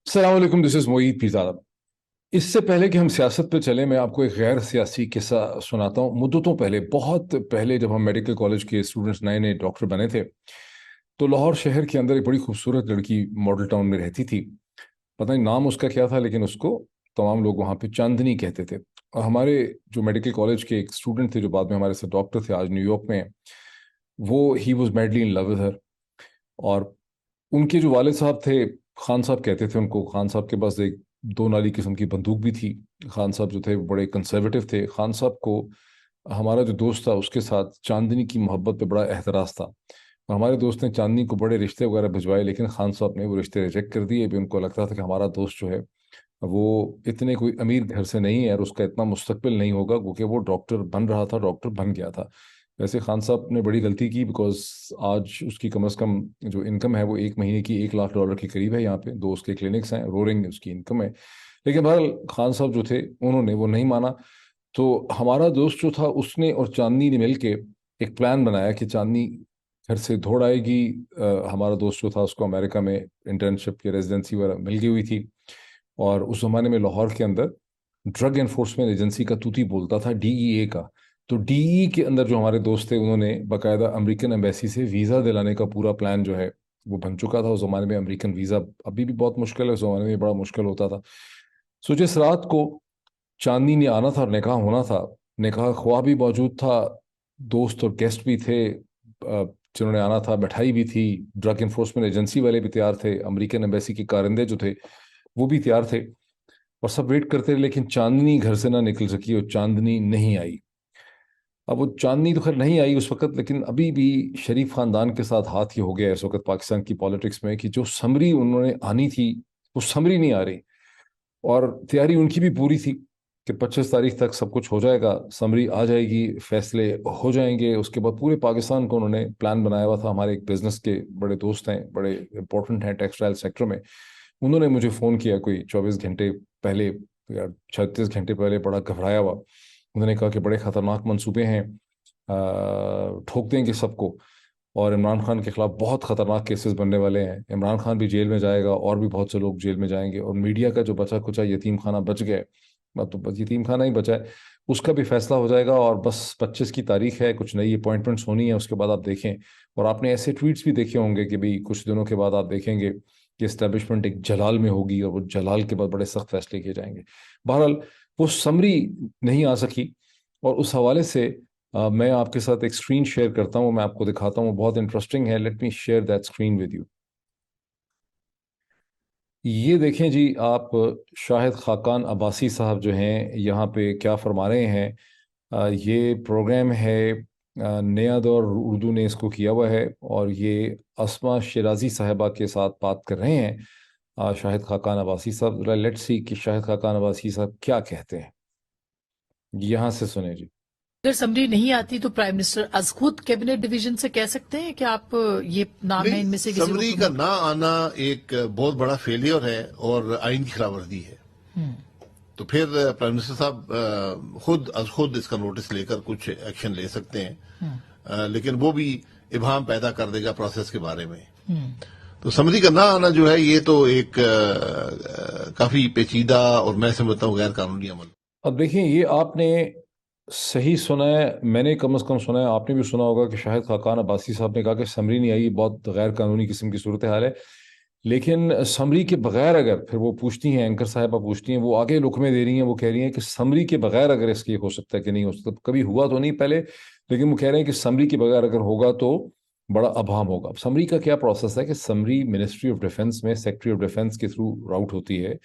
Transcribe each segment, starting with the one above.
अस्सलाम वालेकुम, this is Moid Pirzada. इससे पहले कि हम सियासत पे चले, मैं आपको एक गैर सियासी किस्सा सुनाता हूँ। मुद्दतों पहले, बहुत पहले, जब हम मेडिकल कॉलेज के स्टूडेंट्स नए नए डॉक्टर बने थे, तो लाहौर शहर के अंदर एक बड़ी खूबसूरत लड़की मॉडल टाउन में रहती थी। पता नहीं नाम उसका क्या था, लेकिन उसको तमाम लोग वहाँ पे चांदनी कहते थे। और हमारे जो मेडिकल कॉलेज के एक स्टूडेंट थे, जो बाद में हमारे साथ डॉक्टर थे, आज न्यूयॉर्क में हैं, वो he was madly in love with her. और उनके जो वालिद साहब थे, खान साहब कहते थे उनको, खान साहब के पास एक दो नाली किस्म की बंदूक भी थी। खान साहब जो थे वो बड़े कंजर्वेटिव थे। खान साहब को हमारा जो दोस्त था उसके साथ चांदनी की मोहब्बत पे बड़ा एहतराज था। और हमारे दोस्त ने चांदनी को बड़े रिश्ते वगैरह भिजवाए, लेकिन खान साहब ने वो रिश्ते रिजेक्ट कर दिए भी। उनको लगता था कि हमारा दोस्त जो है वो इतने कोई अमीर घर से नहीं है और उसका इतना मुस्तकबिल नहीं होगा, क्योंकि वो डॉक्टर बन रहा था, डॉक्टर बन गया था। वैसे खान साहब ने बड़ी गलती की, बिकॉज आज उसकी कम से कम जो इनकम है वो एक महीने की $1 लाख के करीब है। यहाँ पे दो उसके क्लिनिक्स हैं, रोरिंग उसकी इनकम है। लेकिन बहरहाल खान साहब जो थे उन्होंने वो नहीं माना। तो हमारा दोस्त जो था उसने और चांदनी ने मिलके एक प्लान बनाया कि चांदनी घर से दौड़ आएगी। हमारा दोस्त जो था उसको अमेरिका में इंटर्नशिप की रेजिडेंसी वगैरह मिल गई हुई थी। और उस जमाने में लाहौर के अंदर ड्रग एनफोर्समेंट एजेंसी का तूती बोलता था, डीईए का। तो डीई के अंदर जो हमारे दोस्त थे, उन्होंने बाकायदा अमेरिकन एम्बेसी से वीज़ा दिलाने का पूरा प्लान जो है वो बन चुका था। उस जमाने में अमेरिकन वीज़ा अभी भी बहुत मुश्किल है, उस जमाने में बड़ा मुश्किल होता था। सो जिस रात को चांदनी ने आना था और निकाह होना था, निकाह ख्वाह भी मौजूद था, दोस्त और गेस्ट भी थे, जिन्होंने आना था, मिठाई भी थी, ड्रग इन्फोर्समेंट एजेंसी वाले भी तैयार थे, अमेरिकन एम्बेसी के कारिंदे जो थे वो भी तैयार थे। और सब वेट करते रहे, लेकिन चांदनी घर से ना निकल सकी और चांदनी नहीं आई। अब वो चांदनी तो खैर नहीं आई उस वक्त, लेकिन अभी भी शरीफ खानदान के साथ हाथ ये हो गया है इस वक्त पाकिस्तान की पॉलिटिक्स में कि जो समरी उन्होंने आनी थी वो समरी नहीं आ रही। और तैयारी उनकी भी पूरी थी कि 25 तारीख तक सब कुछ हो जाएगा, समरी आ जाएगी, फैसले हो जाएंगे। उसके बाद पूरे पाकिस्तान को उन्होंने प्लान बनाया हुआ था। हमारे एक बिजनेस के बड़े दोस्त हैं, बड़े इंपॉर्टेंट हैं टेक्सटाइल सेक्टर में। उन्होंने मुझे फ़ोन किया कोई 24 घंटे पहले या 36 घंटे पहले, बड़ा घबराया हुआ। उन्होंने कहा कि बड़े ख़तरनाक मंसूबे हैं, ठोक देंगे सबको। और इमरान खान के खिलाफ बहुत खतरनाक केसेस बनने वाले हैं। इमरान खान भी जेल में जाएगा और भी बहुत से लोग जेल में जाएंगे। और मीडिया का जो बचा कुचा यतीम खाना बच गया है, अब तो बस यतीम खाना ही बचा है, उसका भी फैसला हो जाएगा। और बस 25 की तारीख है, कुछ नई अपॉइंटमेंट्स होनी है, उसके बाद आप देखें। और आपने ऐसे ट्वीट्स भी देखे होंगे कि भाई कुछ दिनों के बाद आप देखेंगे कि इस्टेब्लिशमेंट एक जलाल में होगी और वो जलाल के बाद बड़े सख्त फैसले किए जाएंगे। बहरहाल वो समरी नहीं आ सकी। और उस हवाले से मैं आपके साथ एक स्क्रीन शेयर करता हूँ, मैं आपको दिखाता हूँ, बहुत इंटरेस्टिंग है। Let me share that screen with you. ये देखें जी आप, शाहिद खाकान अब्बासी साहब जो हैं यहाँ पे क्या फरमा रहे हैं। ये प्रोग्राम है, नया दौर उर्दू ने इसको किया हुआ है, और ये अस्मा शिराजी साहबा के साथ बात कर रहे हैं। शाहिद खाकान अब्बासी साहब, लेट्स सी कि शाहिद खाकान अब्बासी साहब क्या कहते हैं। यहाँ से सुने जी। अगर समरी नहीं आती तो प्राइम मिनिस्टर आज खुद कैबिनेट डिवीजन से कह सकते हैं कि आप ये नाम है नहीं, इनमें से किसी को समरी का प्रमोट। ना आना एक बहुत बड़ा फेलियर है और आइन की खिलाफवर्जी है। तो फिर प्राइम मिनिस्टर साहब खुद इसका नोटिस लेकर कुछ एक्शन ले सकते हैं। लेकिन वो भी इबाहम पैदा कर देगा प्रोसेस के बारे में। तो समरी का ना आना जो है ये तो एक काफी पेचीदा और मैं समझता हूँ गैर कानूनी अमल। अब देखिए, ये आपने सही सुना है, मैंने कम से कम सुना है, आपने भी सुना होगा कि शाहिद खाकान अब्बासी साहब ने कहा कि समरी नहीं आई, बहुत गैर कानूनी किस्म की सूरत हाल है। लेकिन समरी के बगैर, अगर फिर वो पूछती हैं, एंकर साहबा पूछती हैं, वो आगे लुकमे दे रही हैं, वो कह रही हैं कि समरी के बगैर अगर इसके हो सकता है कि नहीं हो सकता, कभी हुआ तो नहीं पहले, लेकिन वो कह रहे हैं कि समरी के बगैर अगर होगा तो बड़ा अभाम होगा। अब समरी का क्या प्रोसेस है कि समरी मिनिस्ट्री ऑफ डिफेंस में सेक्रेटरी ऑफ डिफेंस के थ्रू राउट होती है।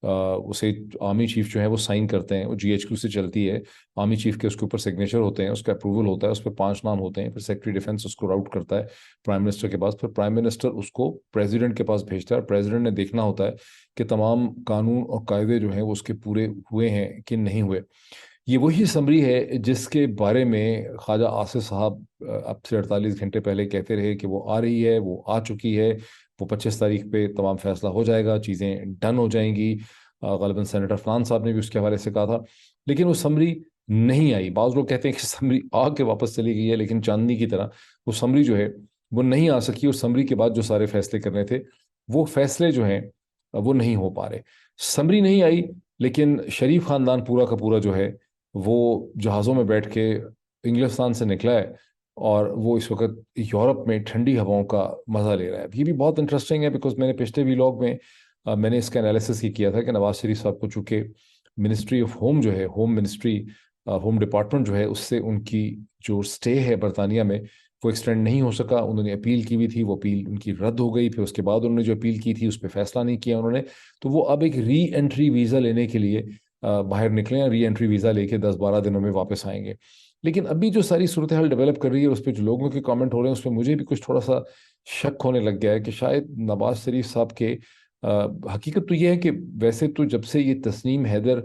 उसे आर्मी चीफ जो है वो साइन करते हैं, वो जीएचक्यू से चलती है। आर्मी चीफ के उसके ऊपर सिग्नेचर होते हैं, उसका अप्रूवल होता है, उस पर 5 नाम होते हैं। फिर सेक्रेटरी डिफेंस उसको राउट करता है प्राइम मिनिस्टर के पास, फिर प्राइम मिनिस्टर उसको प्रेसिडेंट के पास भेजता है। प्रेसिडेंट ने देखना होता है कि तमाम कानून और कायदे जो हैं वो उसके पूरे हुए हैं कि नहीं हुए। ये वही समरी है जिसके बारे में ख्वाजा आसिफ साहब अब से 48 घंटे पहले कहते रहे कि वो आ रही है, वो आ चुकी है, वो 25 तारीख पे तमाम फैसला हो जाएगा, चीज़ें डन हो जाएंगी। ग़ालिबन सेनेटर फलान साहब ने भी उसके हवाले से कहा था। लेकिन वो समरी नहीं आई। बाज़ लोग कहते हैं कि समरी आके वापस चली गई है, लेकिन चांदनी की तरह वो समरी जो है वो नहीं आ सकी। और समरी के बाद जो सारे फैसले करने थे, वो फैसले जो हैं वो नहीं हो पा रहे। समरी नहीं आई, लेकिन शरीफ खानदान पूरा का पूरा जो है वो जहाज़ों में बैठ के इंग्लिस्तान से निकला है और वो इस वक्त यूरोप में ठंडी हवाओं का मज़ा ले रहा है। ये भी बहुत इंटरेस्टिंग है, बिकॉज मैंने पिछले व्लॉग में मैंने इसका एनालिसिस ये किया था कि नवाज शरीफ साहब को चूंकि मिनिस्ट्री ऑफ होम जो है, होम मिनिस्ट्री, होम डिपार्टमेंट जो है, उससे उनकी जो स्टे है बरतानिया में वो एक्सटेंड नहीं हो सका। उन्होंने अपील की हुई थी, वो अपील उनकी रद्द हो गई। फिर उसके बाद उन्होंने जो अपील की थी उस पर फैसला नहीं किया उन्होंने। तो वो अब एक री एंट्री वीज़ा लेने के लिए बाहर निकले हैं। री एंट्री वीज़ा लेके 10-12 दिनों में वापस आएंगे। लेकिन अभी जो सारी सूरत हाल डेवलप कर रही है, उस पर जो लोगों के कमेंट हो रहे हैं, उस पर मुझे भी कुछ थोड़ा सा शक होने लग गया है कि शायद नवाज शरीफ साहब के हकीकत तो ये है कि वैसे तो जब से ये तस्नीम हैदर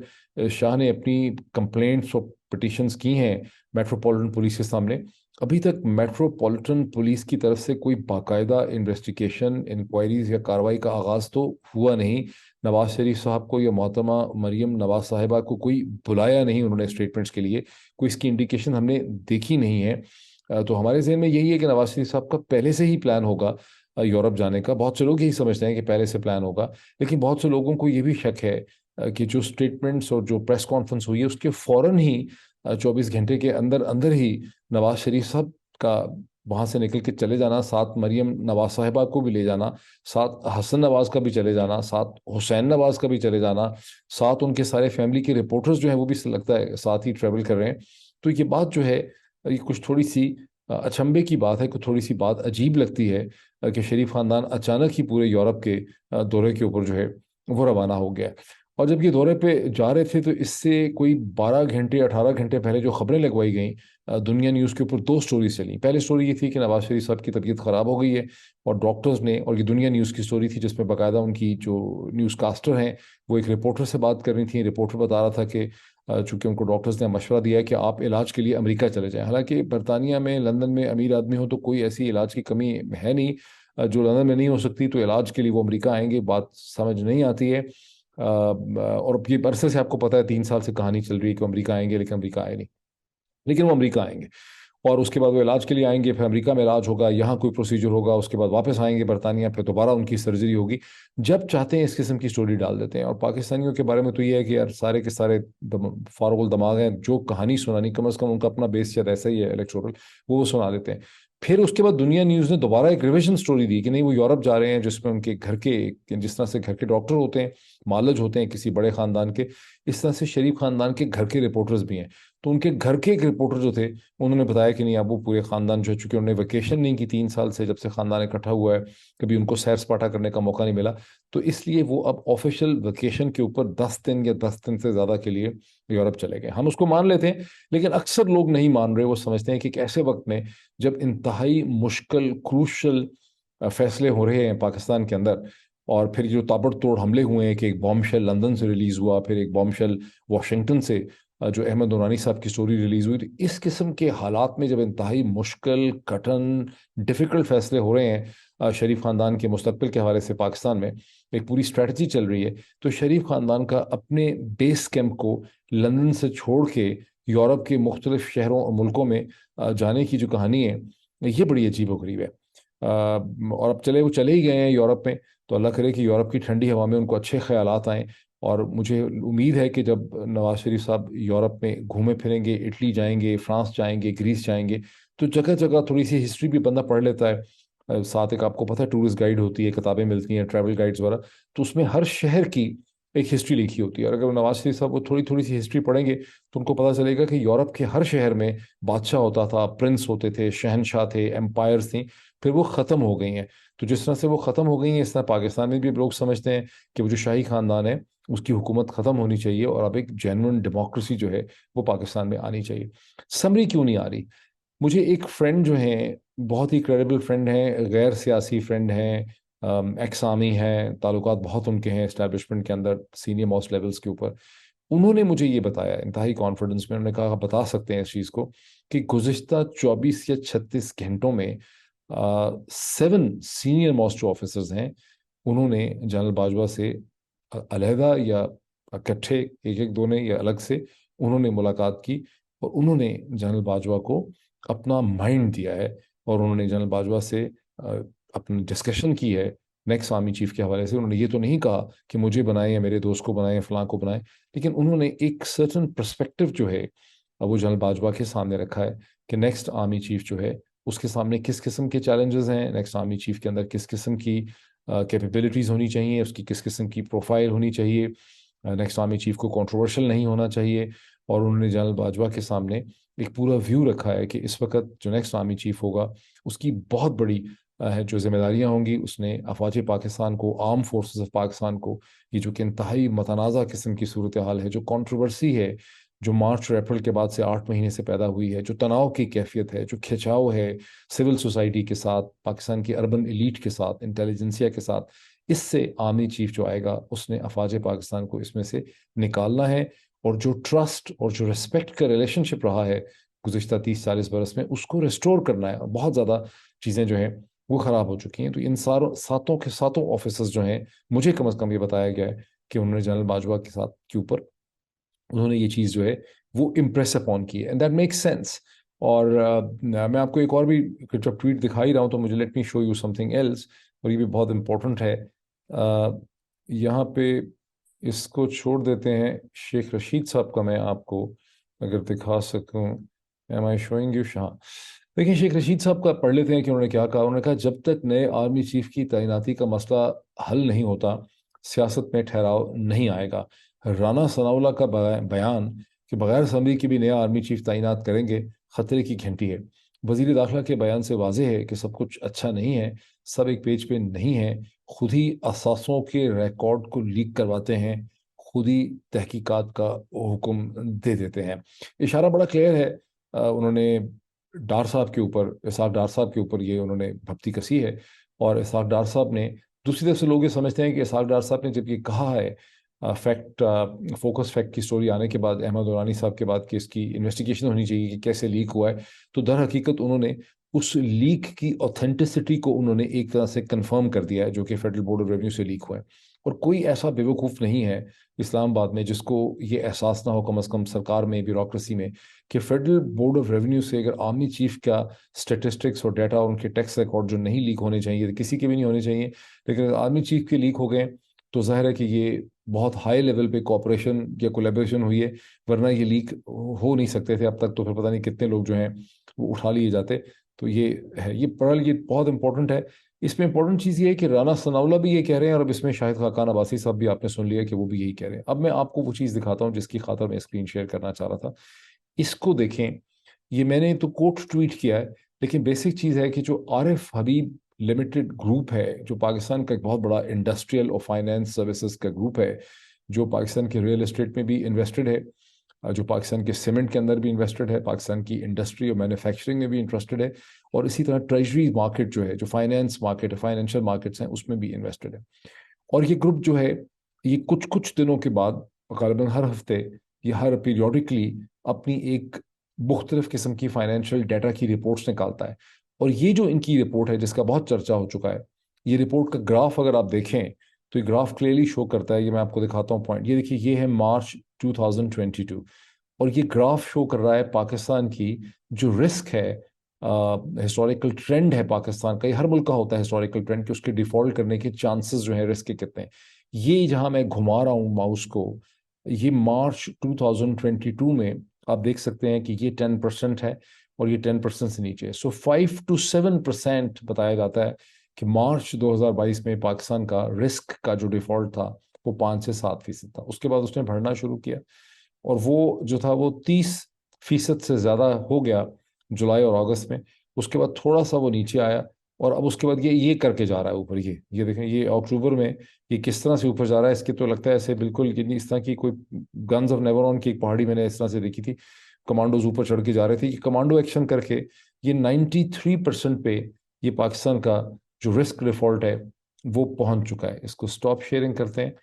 शाह ने अपनी कंप्लेंट्स और पिटिशंस की हैं मेट्रोपॉलिटन पुलिस के सामने, अभी तक मेट्रोपॉलिटन पुलिस की तरफ से कोई बाकायदा इन्वेस्टिगेशन, इंक्वायरीज या कार्रवाई का आगाज तो हुआ नहीं। नवाज शरीफ साहब को या मोहतरमा मरियम नवाज साहिबा को कोई बुलाया नहीं उन्होंने स्टेटमेंट्स के लिए, कोई इसकी इंडिकेशन हमने देखी नहीं है। तो हमारे जहन में यही है कि नवाज शरीफ साहब का पहले से ही प्लान होगा यूरोप जाने का। बहुत से लोग यही समझते हैं कि पहले से प्लान होगा, लेकिन बहुत से लोगों को ये भी शक है कि जो स्टेटमेंट्स और जो प्रेस कॉन्फ्रेंस हुई है उसके फौरन ही 24 घंटे के अंदर अंदर ही नवाज शरीफ साहब का वहां से निकल के चले जाना, साथ मरियम नवाज साहिबा को भी ले जाना, साथ हसन नवाज का भी चले जाना, साथ हुसैन नवाज का भी चले जाना, साथ उनके सारे फैमिली के रिपोर्टर्स जो हैं वो भी लगता है साथ ही ट्रेवल कर रहे हैं। तो ये बात जो है ये कुछ थोड़ी सी अचंभे की बात है, कुछ थोड़ी सी बात अजीब लगती है कि शरीफ खानदान अचानक ही पूरे यूरोप के दौरे के ऊपर जो है वो रवाना हो गया। और जब ये दौरे पे जा रहे थे तो इससे कोई 12 घंटे 18 घंटे पहले जो खबरें लगवाई गई दुनिया न्यूज़ के ऊपर दो स्टोरीज चली। पहले स्टोरी ये थी कि नवाज शरीफ साहब की तबीयत ख़राब हो गई है और डॉक्टर्स ने, और ये दुनिया न्यूज़ की स्टोरी थी जिसमें बाकायदा उनकी जो न्यूज़ कास्टर हैं वो एक रिपोर्टर से बात कर रही थी। रिपोर्टर बता रहा था कि चूंकि उनको डॉक्टर्स ने मशवरा दिया है कि आप इलाज के लिए अमेरिका चले जाएं। हालांकि बरतानिया में, लंदन में अमीर आदमी हो तो कोई ऐसी इलाज की कमी है नहीं, जो लंदन में नहीं हो सकती तो इलाज के लिए वो अमेरिका आएंगे। बात समझ नहीं आती है। और ये अरसे से आपको पता है 3 साल से कहानी चल रही है कि अमेरिका आएंगे, लेकिन अमेरिका आए नहीं। लेकिन वो अमेरिका आएंगे और उसके बाद वो इलाज के लिए आएंगे, फिर अमेरिका में इलाज होगा, यहाँ कोई प्रोसीजर होगा, उसके बाद वापस आएंगे बरतानिया, फिर दोबारा उनकी सर्जरी होगी। जब चाहते हैं इस किस्म की स्टोरी डाल देते हैं। और पाकिस्तानियों के बारे में तो ये है कि यार सारे के सारे फारुल दिमाग हैं, जो कहानी सुनानी कम से कम उनका अपना बेस शायद ऐसा ही है इलेक्टोरल, वो सुना देते हैं। फिर उसके बाद दुनिया न्यूज़ ने दोबारा एक रिविजन स्टोरी दी कि नहीं वो यूरोप जा रहे हैं, जिसमें उनके घर के, जिस तरह से घर के डॉक्टर होते हैं, मालज होते हैं किसी बड़े खानदान के, इस तरह से शरीफ खानदान के घर के रिपोर्टर्स भी हैं। तो उनके घर के एक रिपोर्टर जो थे उन्होंने बताया कि नहीं, अब वो पूरे खानदान जो है, चूंकि उन्होंने वेकेशन नहीं की 3 साल से, जब से खानदान इकट्ठा हुआ है कभी उनको सैर सपाटा करने का मौका नहीं मिला, तो इसलिए वो अब ऑफिशियल वेकेशन के ऊपर 10 दिन या 10 दिन से ज़्यादा के लिए यूरोप चले गए। हम उसको मान लेते हैं, लेकिन अक्सर लोग नहीं मान रहे। वो समझते हैं कि एक ऐसे वक्त में जब इंतहाई मुश्किल क्रूशल फैसले हो रहे हैं पाकिस्तान के अंदर, और फिर जो ताबड़तोड़ हमले हुए हैं कि एक बॉम्ब शेल लंदन से रिलीज हुआ, फिर एक बॉम्ब शेल वाशिंगटन से जो अहमद नूरानी साहब की स्टोरी रिलीज हुई, तो इस किस्म के हालात में जब इंतहाई मुश्किल, कठिन, डिफिकल्ट फैसले हो रहे हैं शरीफ खानदान के मुस्तकबिल के हवाले से, पाकिस्तान में एक पूरी स्ट्रेटजी चल रही है, तो शरीफ खानदान का अपने बेस कैंप को लंदन से छोड़ के यूरोप के मुख्तलिफ शहरों और मुल्कों में जाने की जो कहानी है, ये बड़ी अजीब व गरीब है। और अब वो चले ही गए हैं यूरोप में, तो अल्लाह करे कि यूरोप की ठंडी हवा में उनको अच्छे ख्यालात आएँ। और मुझे उम्मीद है कि जब नवाज शरीफ साहब यूरोप में घूमे फिरेंगे, इटली जाएंगे, फ्रांस जाएंगे, ग्रीस जाएंगे, तो जगह जगह थोड़ी सी हिस्ट्री भी बंदा पढ़ लेता है। साथ एक आपको पता है टूरिस्ट गाइड होती है, किताबें मिलती हैं, ट्रैवल गाइड्स वगैरह, तो उसमें हर शहर की एक हिस्ट्री लिखी होती है। और अगर नवाज शरीफ साहब वो थोड़ी थोड़ी सी हिस्ट्री पढ़ेंगे तो उनको पता चलेगा कि यूरोप के हर शहर में बादशाह होता था, प्रिंस होते थे, शहनशाह थे, एम्पायर्स थी, फिर वो ख़त्म हो गई हैं। तो जिस तरह से वो ख़त्म हो गई हैं, इस तरह पाकिस्तान में भी लोग समझते हैं कि वो जो शाही खानदान है उसकी हुकूमत ख़त्म होनी चाहिए और अब एक जेन्युइन डेमोक्रेसी जो है वो पाकिस्तान में आनी चाहिए। समरी क्यों नहीं आ रही? मुझे एक फ्रेंड जो है, बहुत ही क्रेडिबल फ्रेंड हैं, गैर सियासी फ्रेंड हैं, एक्स आर्मी हैं, ताल्लुकात बहुत उनके हैं इस्टेब्लिशमेंट के अंदर सीनियर मोस्ट लेवल्स के ऊपर, उन्होंने मुझे ये बताया इंतहाई कॉन्फिडेंस में, उन्होंने कहा आप बता सकते हैं इस चीज़ को कि गुज़िश्ता 24 या 36 घंटों में 7 सीनियर मोस्ट ऑफिसर्स हैं, उन्होंने जनरल बाजवा से अलहदा या इकट्ठे, एक एक दो ने या अलग से, उन्होंने मुलाकात की और उन्होंने जनरल बाजवा को अपना माइंड दिया है और उन्होंने जनरल बाजवा से अपनी डिस्कशन की है नेक्स्ट आर्मी चीफ के हवाले से उन्होंने ये तो नहीं कहा कि मुझे बनाए या मेरे दोस्त को बनाए या फलां को बनाए, लेकिन उन्होंने एक सर्टन पर्सपेक्टिव जो है वो जनरल बाजवा के सामने रखा है कि नेक्स्ट आर्मी चीफ जो है उसके सामने किस किस्म के चैलेंजेस हैं, नेक्स्ट आर्मी चीफ के अंदर किस किस्म की कैपेबिलिटीज़ होनी चाहिए, उसकी किस किस्म की प्रोफाइल होनी चाहिए, नेक्स्ट आर्मी चीफ को कंट्रोवर्शियल नहीं होना चाहिए। और उन्होंने जनरल बाजवा के सामने एक पूरा व्यू रखा है कि इस वक्त जो नेक्स्ट आर्मी चीफ होगा उसकी बहुत बड़ी है जो जिम्मेदारियां होंगी। उसने अफवाज पाकिस्तान को, आर्म फोर्सेस ऑफ पाकिस्तान को, ये जो कि इंतहाई मतनाज़ा किस्म की सूरत हाल है, जो कंट्रोवर्सी है जो मार्च और अप्रैल के बाद से 8 महीने से पैदा हुई है, जो तनाव की कैफियत है, जो खिंचाव है सिविल सोसाइटी के साथ, पाकिस्तान की अर्बन एलीट के साथ, इंटेलिजेंसिया के साथ, इससे आर्मी चीफ जो आएगा उसने अफवाज पाकिस्तान को इसमें से निकालना है। और जो ट्रस्ट और जो रिस्पेक्ट का रिलेशनशिप रहा है गुज़िश्ता 30-40 बरस में, उसको रिस्टोर करना है। और बहुत ज़्यादा चीज़ें जो हैं वो ख़राब हो चुकी हैं। तो इन सातों के सातों ऑफिसर्स जो हैं, मुझे कम अज़ कम ये बताया गया है कि उन्होंने जनरल बाजवा के साथ के ऊपर उन्होंने ये चीज़ जो है वो इम्प्रेस अपॉन की है, एंड दैट मेक्स सेंस। और मैं आपको एक और भी जब ट्वीट दिखा ही रहा हूँ तो मुझे let me show you something else, और ये भी बहुत इंपॉर्टेंट है। यहाँ पे इसको छोड़ देते हैं, शेख रशीद साहब का मैं आपको अगर दिखा सकूँ, एम आई शोइंग यू? हाँ, देखिए शेख रशीद साहब का पढ़ लेते हैं कि उन्होंने क्या कहा। उन्होंने कहा जब तक नए आर्मी चीफ की तैनाती का मसला हल नहीं होता सियासत में ठहराव नहीं आएगा। राना सनाउल्लाह का बयान कि बगैर असम्बली के भी नया आर्मी चीफ तैनात करेंगे खतरे की घंटी है। वजीर दाखिला के बयान से वाज़ेह है कि सब कुछ अच्छा नहीं है, सब एक पेज पे नहीं है, खुद ही असासों के रिकॉर्ड को लीक करवाते हैं, खुद ही तहकीकात का हुक्म दे देते हैं। इशारा बड़ा क्लियर है। उन्होंने डार साहब के ऊपर, इसाक डार साहब के ऊपर ये उन्होंने भपती कसी है। और इसाक डार साहब ने, दूसरी तरफ से लोग ये समझते हैं कि इसाक डार साहब ने जब ये कहा है फैक्ट फोकस फैक्ट की स्टोरी आने के बाद, अहमद उरानी साहब के बाद कि इसकी इन्वेस्टिगेशन होनी चाहिए कि कैसे लीक हुआ है, तो दर हकीकत उन्होंने उस लीक की ऑथेंटिसिटी को उन्होंने एक तरह से कंफर्म कर दिया है जो कि फेडरल बोर्ड ऑफ रेवेन्यू से लीक हुआ है। और कोई ऐसा बेवकूफ़ नहीं है इस्लामाबाद में जिसको ये एहसास ना हो, कम अज़ कम सरकार में, ब्यूरोक्रेसी में, कि फेडरल बोर्ड ऑफ रेवेन्यू से अगर आर्मी चीफ का स्टेटिस्टिक्स और डाटा और उनके टैक्स रिकॉर्ड जो नहीं लीक होने चाहिए, किसी के भी नहीं होने चाहिए, लेकिन अगर आर्मी चीफ के लीक हो गए तो जाहिर है कि ये बहुत हाई लेवल पे कोऑपरेशन या कोलैबोरेशन हुई है, वरना ये लीक हो नहीं सकते थे अब तक। तो फिर पता नहीं कितने लोग जो हैं वो उठा लिए जाते। तो ये है, ये पढ़, ये बहुत इंपॉर्टेंट है। इसमें इंपॉर्टेंट चीज़ ये है कि राना सनाउल्लाह भी ये कह रहे हैं, और अब इसमें शाहिद खाकान अब्बासी साहब भी आपने सुन लिया कि वो भी यही कह रहे हैं। अब मैं आपको वो चीज़ दिखाता हूँ जिसकी खातर मैं स्क्रीन शेयर करना चाह रहा था। इसको देखें, ये मैंने तो कोट ट्वीट किया है, लेकिन बेसिक चीज़ है कि जो आरिफ हबीब लिमिटेड ग्रुप है, जो पाकिस्तान का एक बहुत बड़ा इंडस्ट्रियल और फाइनेंस सर्विसेज का ग्रुप है, जो पाकिस्तान के रियल एस्टेट में भी इन्वेस्टेड है, जो पाकिस्तान के सीमेंट के अंदर भी इन्वेस्टेड है, पाकिस्तान की इंडस्ट्री और मैन्युफैक्चरिंग में भी इंटरेस्टेड है, और इसी तरह ट्रेजरी मार्केट जो है, जो फाइनेंस मार्केट है, फाइनेंशियल मार्केट्स हैं, उसमें भी इन्वेस्टेड है। और ये ग्रुप जो है, ये कुछ कुछ दिनों के बाद तकरीबन हर हफ्ते या हर पीरियोडिकली अपनी एक मुख्तलिफ किस्म की फाइनेंशियल डाटा की रिपोर्ट्स निकालता है। और ये जो इनकी रिपोर्ट है जिसका बहुत चर्चा हो चुका है, ये रिपोर्ट का ग्राफ अगर आप देखें तो ये ग्राफ क्लियरली शो करता है। ये मैं आपको दिखाता हूँ पॉइंट, ये देखिए, ये है मार्च 2022, और ये ग्राफ शो कर रहा है पाकिस्तान की जो रिस्क है, हिस्टोरिकल ट्रेंड है पाकिस्तान का। ये हर मुल्क का होता है हिस्टोरिकल ट्रेंड कि उसके डिफॉल्ट करने के चांसेस जो है रिस्क के कितने हैं। ये जहां मैं घुमा रहा हूँ माउस को, ये मार्च 2022 में आप देख सकते हैं कि ये 10% है, और ये 10% से नीचे है। सो 5 to 7% बताया जाता है कि मार्च 2022 में पाकिस्तान का रिस्क का जो डिफॉल्ट था वो 5 से 7% था। उसके बाद उसने बढ़ना शुरू किया, और वो जो था वो 30% से ज़्यादा हो गया जुलाई और अगस्त में। उसके बाद थोड़ा सा वो नीचे आया, और अब उसके बाद ये करके जा रहा है ऊपर। ये देखें, ये अक्टूबर में ये किस तरह से ऊपर जा रहा है। इसके तो लगता है ऐसे बिल्कुल कि इस तरह की कोई गन्स ऑफ नेवरॉन की एक पहाड़ी मैंने इस तरह से देखी थी, कमांडोज ऊपर चढ़ के जा रहे थे। ये कमांडो एक्शन करके ये 93% पे ये पाकिस्तान का जो रिस्क डिफॉल्ट है वो पहुंच चुका है। इसको स्टॉप शेयरिंग करते हैं।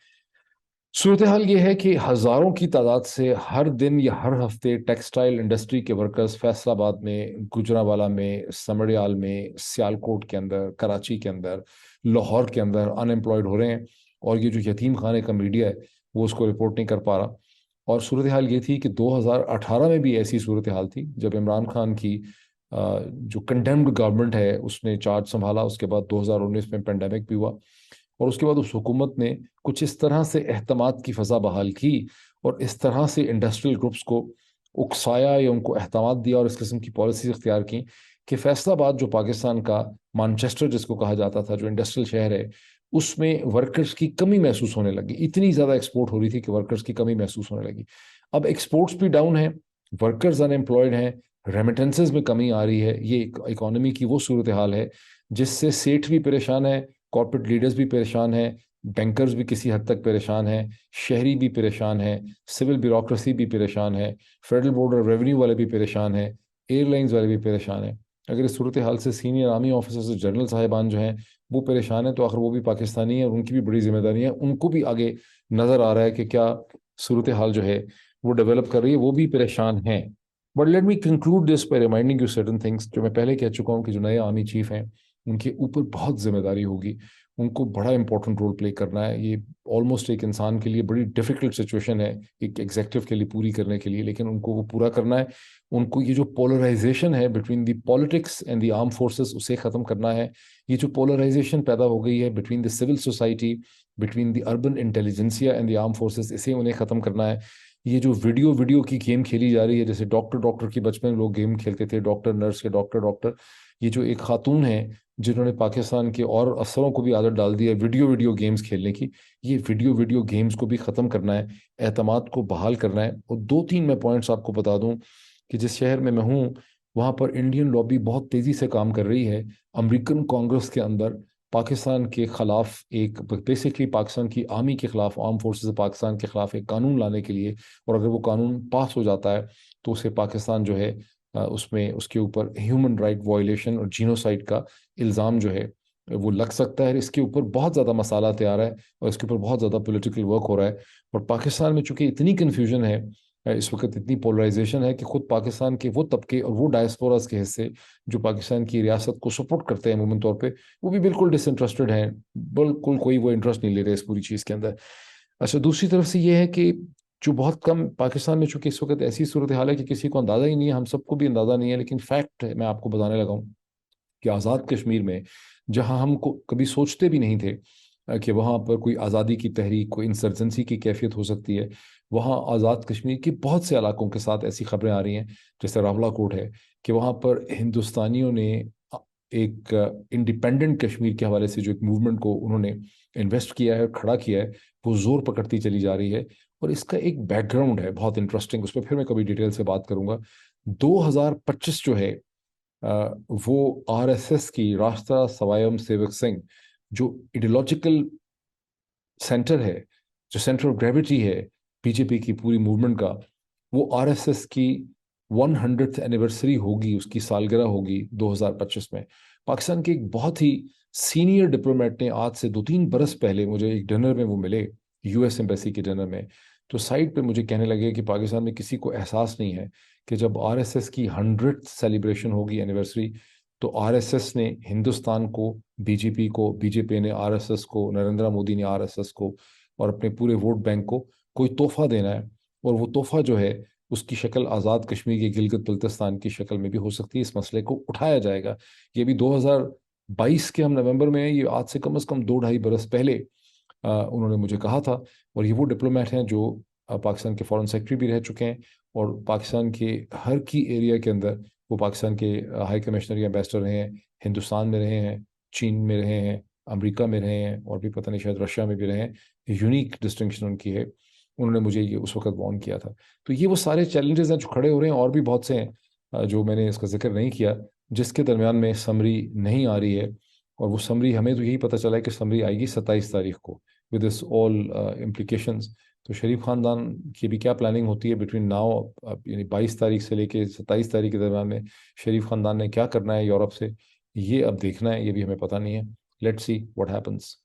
सूरत हाल ये है कि हज़ारों की तादाद से हर दिन या हर हफ्ते टेक्सटाइल इंडस्ट्री के वर्कर्स फैसलाबाद में, गुजरांवाला में, समड़ियाल में, सियालकोट के अंदर, कराची के अंदर, लाहौर के अंदर अनएम्प्लॉयड हो रहे हैं। और ये जो यतीम खाने का मीडिया है वो उसको रिपोर्ट नहीं कर पा रहा। और सूरत हाल ये थी कि 2018 में भी ऐसी सूरत हाल थी जब इमरान खान की जो कंडेम्ड गवर्नमेंट है उसने चार्ज संभाला। उसके बाद 2019 में पेंडेमिक भी हुआ। और उसके बाद उस हुकूमत ने कुछ इस तरह से एहतमाद की फ़ज़ा बहाल की और इस तरह से इंडस्ट्रियल ग्रुप्स को उकसाया या उनको एहतमाद दिया और इस किस्म की पॉलिसीज इख्तियार की कि फैसलाबाद जो पाकिस्तान का मानचेस्टर जिसको कहा जाता था, जो इंडस्ट्रियल शहर है, उसमें वर्कर्स की कमी महसूस होने लगी। इतनी ज़्यादा एक्सपोर्ट हो रही थी कि वर्कर्स की कमी महसूस होने लगी। अब एक्सपोर्ट्स भी डाउन है, वर्कर्स अनएम्प्लॉयड हैं, रेमिटेंसेस में कमी आ रही है। ये इकोनॉमी की वो सूरत हाल है जिससे सेठ भी परेशान है, कॉर्पोरेट लीडर्स भी परेशान है, बैंकर्स भी किसी हद तक परेशान है, शहरी भी परेशान है, सिविल ब्यूरोक्रेसी भी परेशान है, फेडरल बोर्ड ऑफ रेवेन्यू वाले भी परेशान है, एयरलाइंस वाले भी परेशान है। अगर इस सूरत हाल से सीनियर आर्मी ऑफिसर्स, जनरल साहिबान जो हैं वो परेशान है, तो आखिर वो भी पाकिस्तानी है और उनकी भी बड़ी जिम्मेदारी है। उनको भी आगे नज़र आ रहा है कि क्या सूरत हाल जो है वो डेवलप कर रही है, वो भी परेशान हैं। But let me conclude this by reminding you certain things, जो मैं पहले कह चुका हूँ कि जो नए आर्मी चीफ हैं उनके ऊपर बहुत जिम्मेदारी होगी, उनको बड़ा इंपॉर्टेंट रोल प्ले करना है। ये ऑलमोस्ट एक इंसान के लिए बड़ी डिफिकल्ट सिचुएशन है एक एग्जेक्टिव के लिए पूरी करने के लिए, लेकिन उनको वो पूरा करना है। उनको ये जो पोलराइजेशन है between the politics and the arm forces, उसे ख़त्म करना है। ये जो पोलराइजेशन पैदा हो गई है between the civil society, between the urban intelligentsia and the arm forces, इसे उन्हें ख़त्म करना है। ये जो वीडियो की गेम खेली जा रही है, जैसे डॉक्टर डॉक्टर की बचपन में लोग गेम खेलते थे, डॉक्टर नर्स के डॉक्टर डॉक्टर, ये जो एक खातून है जिन्होंने पाकिस्तान के और अफसरों को भी आदत डाल दी है वीडियो गेम्स खेलने की, ये वीडियो गेम्स को भी ख़त्म करना है, एतमाद को बहाल करना है। और दो तीन मैं पॉइंट्स आपको बता दूं कि जिस शहर में मैं हूँ वहाँ पर इंडियन लॉबी बहुत तेज़ी से काम कर रही है। अमेरिकन कांग्रेस के अंदर पाकिस्तान के खिलाफ एक, बेसिकली पाकिस्तान की आर्मी के खिलाफ, आर्म फोर्सेस पाकिस्तान के खिलाफ एक कानून लाने के लिए, और अगर वो कानून पास हो जाता है तो उसे पाकिस्तान जो है उसमें उसके ऊपर ह्यूमन राइट वायलेशन और जीनोसाइड का इल्ज़ाम जो है वो लग सकता है। इसके ऊपर बहुत ज़्यादा मसाला तैयार है और इसके ऊपर बहुत ज़्यादा पॉलिटिकल वर्क हो रहा है। और पाकिस्तान में चूंकि इतनी कन्फ्यूजन है इस वक्त, इतनी पोलराइजेशन है कि खुद पाकिस्तान के वो तबके और वो डायस्पोरास के हिस्से जो पाकिस्तान की रियासत को सपोर्ट करते हैं अमूमन तौर पे, वो भी बिल्कुल डिसइंटरेस्टेड हैं, बिल्कुल कोई वो इंटरेस्ट नहीं ले रहे इस पूरी चीज़ के अंदर। अच्छा, दूसरी तरफ से ये है कि जो बहुत कम पाकिस्तान में, चूंकि इस वक्त ऐसी सूरत हाल है कि किसी को अंदाज़ा ही नहीं है, हम सबको भी अंदाज़ा नहीं है, लेकिन फैक्ट है, मैं आपको बताने लगा हूँ कि आज़ाद कश्मीर में, जहाँ हम कभी सोचते भी नहीं थे कि वहाँ पर कोई आज़ादी की तहरीक, कोई इंसर्जेंसी की कैफियत हो सकती है, वहाँ आज़ाद कश्मीर के बहुत से इलाकों के साथ ऐसी खबरें आ रही हैं, जैसे रावलाकोट है, कि वहाँ पर हिंदुस्तानियों ने एक इंडिपेंडेंट कश्मीर के हवाले से जो एक मूवमेंट को उन्होंने इन्वेस्ट किया है और खड़ा किया है, वो जोर पकड़ती चली जा रही है। और इसका एक बैकग्राउंड है बहुत इंटरेस्टिंग, उस पर फिर मैं कभी डिटेल से बात करूंगा। 2025 जो है वो आरएसएस की, राष्ट्रीय स्वयं सेवक संघ, जो इडियोलॉजिकल सेंटर है, जो सेंटर ऑफ ग्रेविटी है बीजेपी की पूरी मूवमेंट का, वो आरएसएस की 100th एनिवर्सरी होगी, उसकी सालगिरह होगी 2025 में। पाकिस्तान के एक बहुत ही सीनियर डिप्लोमेट ने आज से 2-3 बरस पहले मुझे एक डिनर में वो मिले, यूएस एम्बेसी के डिनर में, तो साइड पे मुझे कहने लगे कि पाकिस्तान में किसी को एहसास नहीं है कि जब आरएसएस की 100th सेलिब्रेशन होगी, एनिवर्सरी, तो आरएसएस ने हिंदुस्तान को, बीजेपी ने आरएसएस को, नरेंद्र मोदी ने आरएसएस को और अपने पूरे वोट बैंक को कोई तोहफा देना है। और वो तोहफा जो है उसकी शक्ल आज़ाद कश्मीर के गिलगित बल्तिस्तान की शक्ल में भी हो सकती है। इस मसले को उठाया जाएगा। ये भी 2022 के हम नवंबर में है, ये आज से कम 2-2.5 बरस पहले उन्होंने मुझे कहा था। और ये वो डिप्लोमेट हैं जो पाकिस्तान के फॉरेन सेक्रेटरी भी रह चुके हैं और पाकिस्तान के हर की एरिया के अंदर वो पाकिस्तान के हाई कमिश्नर या एम्बेसडर रहे हैं, हिंदुस्तान में रहे हैं, चीन में रहे हैं, अमेरिका में रहे हैं और भी पता नहीं शायद रशिया में भी रहे हैं। यूनिक डिस्टिंक्शन उनकी है। उन्होंने मुझे ये उस वक्त वार्न किया था। तो ये वो सारे चैलेंजेस हैं जो खड़े हो रहे हैं, और भी बहुत से हैं जो मैंने इसका जिक्र नहीं किया, जिसके दरमियान में समरी नहीं आ रही है। और वो समरी, हमें तो यही पता चला है कि समरी आएगी 27 तारीख को विद दिस ऑल इम्प्लीकेशंस। तो शरीफ खानदान की भी क्या प्लानिंग होती है बिटवीन नाउ, यानी 22 तारीख से लेके 27 तारीख के दरमियान में शरीफ खानदान ने क्या करना है यूरोप से, ये अब देखना है, ये भी हमें पता नहीं है। Let's see what happens.